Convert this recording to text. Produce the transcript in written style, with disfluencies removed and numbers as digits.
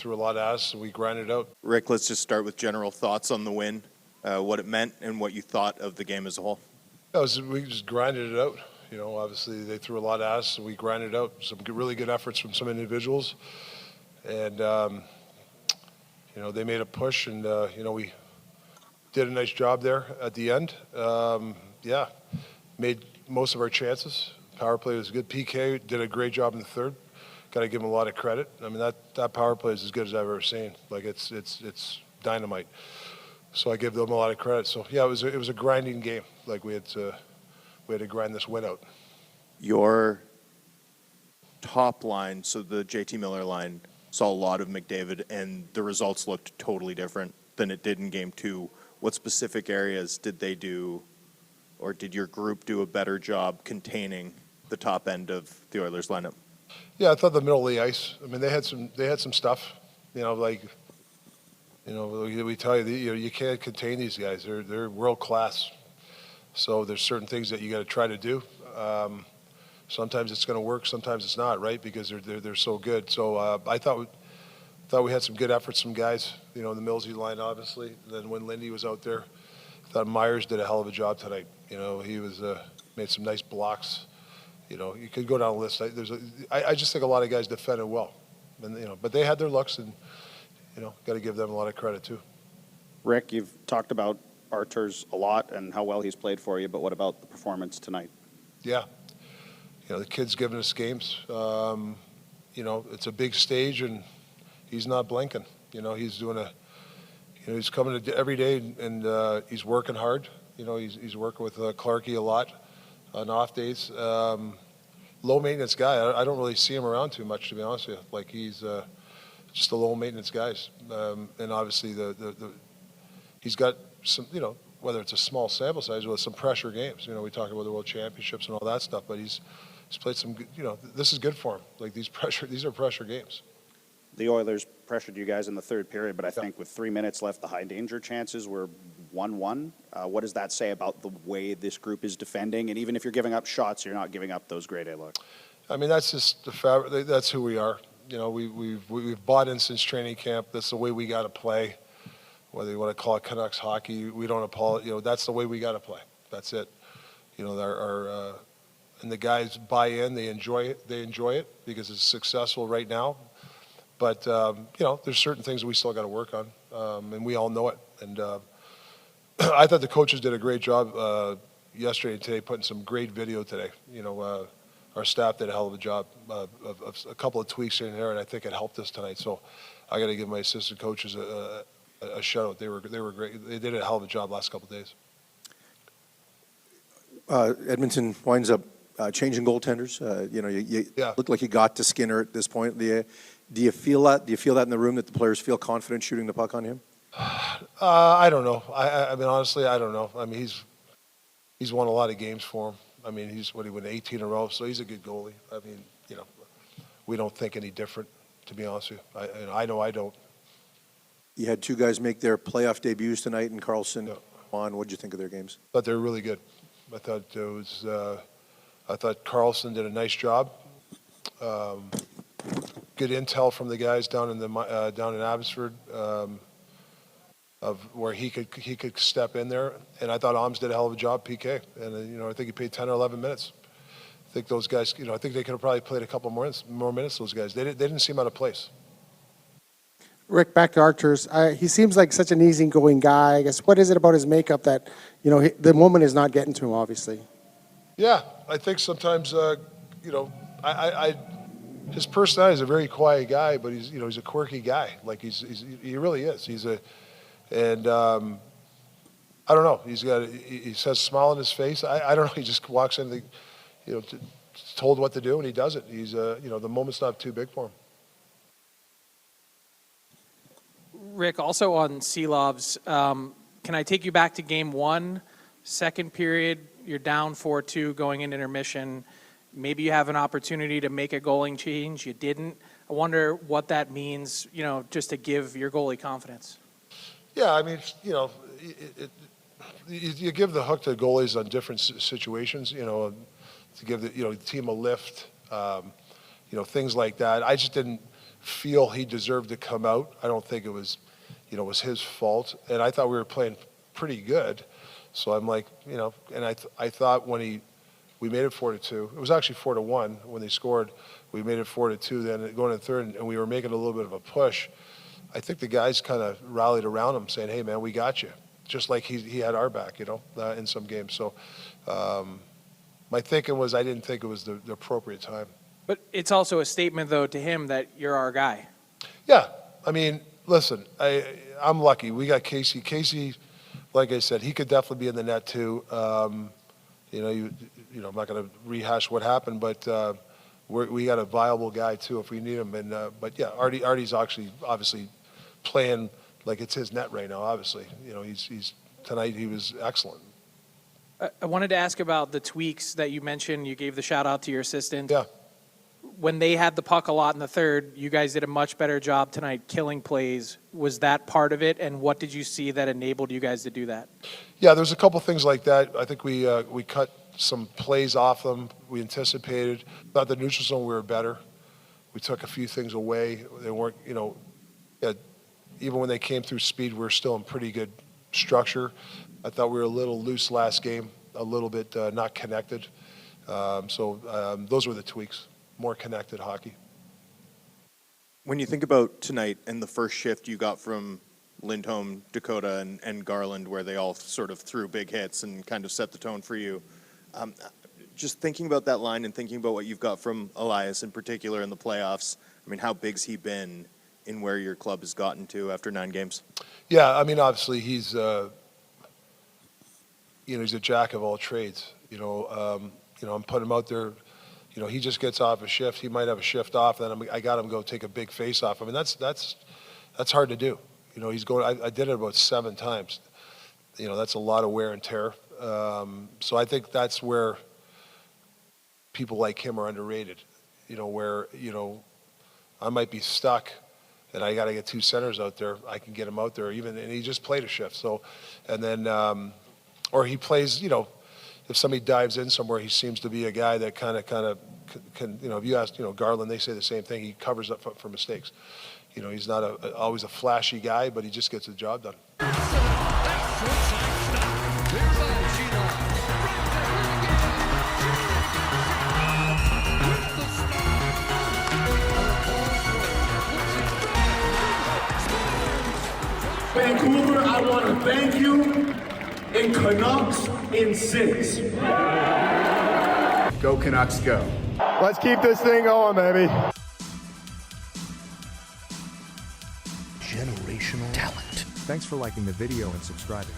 threw a lot at us, and we grinded it out. Rick, let's just start with general thoughts on the win, what it meant, and what you thought of the game as a whole. We just grinded it out. You know, obviously they threw a lot at us, and we grinded it out. Some really good efforts from some individuals, and you know, they made a push, and you know, we did a nice job there at the end. Yeah, made most of our chances. Power play was good. PK did a great job in the third. Got to give him a lot of credit. I mean, that power play is as good as I've ever seen. Like, it's dynamite. So I give them a lot of credit. So yeah, it was a grinding game. Like, we had to grind this win out. Your top line, so the JT Miller line, saw a lot of McDavid, and the results looked totally different than it did in Game 2. What specific areas did they do, or did your group do a better job containing the top end of the Oilers lineup? Yeah, I thought the middle of the ice. I mean, they had some stuff. You know, like, you know, we tell you, you can't contain these guys. They're world class. So there's certain things that you got to try to do. Sometimes it's going to work, sometimes it's not, right? Because they're so good. So I thought we had some good efforts from guys. You know, in the Millsy line, obviously. And then when Lindy was out there, I thought Myers did a hell of a job tonight. You know, he was made some nice blocks. You know, you could go down a list. I just think a lot of guys defended well, and you know, but they had their looks, and you know, got to give them a lot of credit too. Rick, you've talked about Arturs a lot and how well he's played for you, but what about the performance tonight? Yeah, you know, the kid's giving us games. You know, it's a big stage, and he's not blinking. You know, he's doing he's coming to every day, and he's working hard. You know, he's working with Clarkie a lot on off days. Low maintenance guy. I don't really see him around too much, to be honest with you. Like, he's just a low maintenance guy. And obviously he's got some, you know, whether it's a small sample size with some pressure games. You know, we talk about the World Championships and all that stuff, but he's played some good, you know, this is good for him. Like, these are pressure games. The Oilers pressured you guys in the third period, but I think with 3 minutes left, the high danger chances were 1-1. What does that say about the way this group is defending? And even if you're giving up shots, you're not giving up those grade A looks. I mean, that's just the fabric. That's who we are. You know, we've bought in since training camp. That's the way we got to play. Whether you want to call it Canucks hockey, we don't apologize. You know, that's the way we got to play. That's it. You know, and the guys buy in. They enjoy it. They enjoy it because it's successful right now. But you know, there's certain things we still got to work on, and we all know it. And I thought the coaches did a great job yesterday and today, putting some great video today. You know, our staff did a hell of a job of a couple of tweaks here and there, and I think it helped us tonight. So I got to give my assistant coaches a shout out. They were great. They did a hell of a job last couple of days. Edmonton winds up changing goaltenders. You know, you look like you got to Skinner at this point. Do you feel that? Do you feel that in the room, that the players feel confident shooting the puck on him? I don't know. I mean, honestly, I don't know. I mean, he's won a lot of games for him. I mean, he won 18 in a row, so he's a good goalie. I mean, you know, we don't think any different, to be honest with you. I know I don't. You had two guys make their playoff debuts tonight, and Carlson on. What did you think of their games? I thought they were really good. I thought I thought Carlson did a nice job. Good intel from the guys down in Abbotsford, of where he could step in there, and I thought Alms did a hell of a job, PK, and you know, I think he played 10 or 11 minutes. I think those guys, you know, I think they could have probably played a couple more minutes. Those guys, they didn't seem out of place. Rick, back to Arturs. He seems like such an easygoing guy. I guess, what is it about his makeup that, you know, the moment is not getting to him? Obviously. Yeah, I think sometimes, you know, his personality is a very quiet guy, but he's a quirky guy. Like, he really is. And I don't know. He says a smile on his face. I don't know. He just walks in, you know, told what to do, and he does it. He's you know, the moment's not too big for him. Rick, also on Seelovs, can I take you back to game one, second period? You're down 4-2 going into intermission. Maybe you have an opportunity to make a goaling change. You didn't. I wonder what that means, you know, just to give your goalie confidence. Yeah, I mean, you know, you give the hook to goalies on different situations, you know, to give the team a lift, you know, things like that. I just didn't. feel he deserved to come out. I don't think it was, was his fault. And I thought we were playing pretty good. So I'm like, and I thought when we made it 4-2. It was actually 4-1 when they scored. We made it 4-2. Then going to the third, and we were making a little bit of a push. I think the guys kind of rallied around him, saying, "Hey, man, we got you." Just like he had our back, in some games. So my thinking was I didn't think it was the appropriate time. But it's also a statement, though, to him that you're our guy. Yeah. I mean, listen, I'm lucky. We got Casey. Casey, like I said, he could definitely be in the net too. I'm not going to rehash what happened, but we got a viable guy too if we need him. And but yeah, Artie's actually obviously playing like it's his net right now. Obviously, he's tonight he was excellent. I wanted to ask about the tweaks that you mentioned. You gave the shout out to your assistant. Yeah. When they had the puck a lot in the third, you guys did a much better job tonight killing plays. Was that part of it? And what did you see that enabled you guys to do that? Yeah, there's a couple things like that. I think we cut some plays off them. We anticipated. Thought the neutral zone we were better. We took a few things away. They weren't, even when they came through speed, we were still in pretty good structure. I thought we were a little loose last game, a little bit not connected. So those were the tweaks. More connected hockey. When you think about tonight and the first shift you got from Lindholm, Dakota, and Garland, where they all sort of threw big hits and kind of set the tone for you, just thinking about that line and thinking about what you've got from Elias in particular in the playoffs, I mean, how big's he been in where your club has gotten to after 9 games? Yeah, I mean, obviously he's, he's a jack of all trades. I'm putting him out there. He just gets off a shift. He might have a shift off. Then I got him go take a big face off. I mean, that's hard to do. He's going. I did it about 7 times. That's a lot of wear and tear. So I think that's where people like him are underrated. Where I might be stuck, and I got to get 2 centers out there. I can get him out there and he just played a shift. So, and then or he plays. If somebody dives in somewhere, he seems to be a guy that kind of can, if you ask, Garland, they say the same thing. He covers up for mistakes. He's not always a flashy guy, but he just gets the job done. Vancouver, I want to thank you. In Canucks in 6. Go Canucks, go. Let's keep this thing going, baby. Generational talent. Thanks for liking the video and subscribing.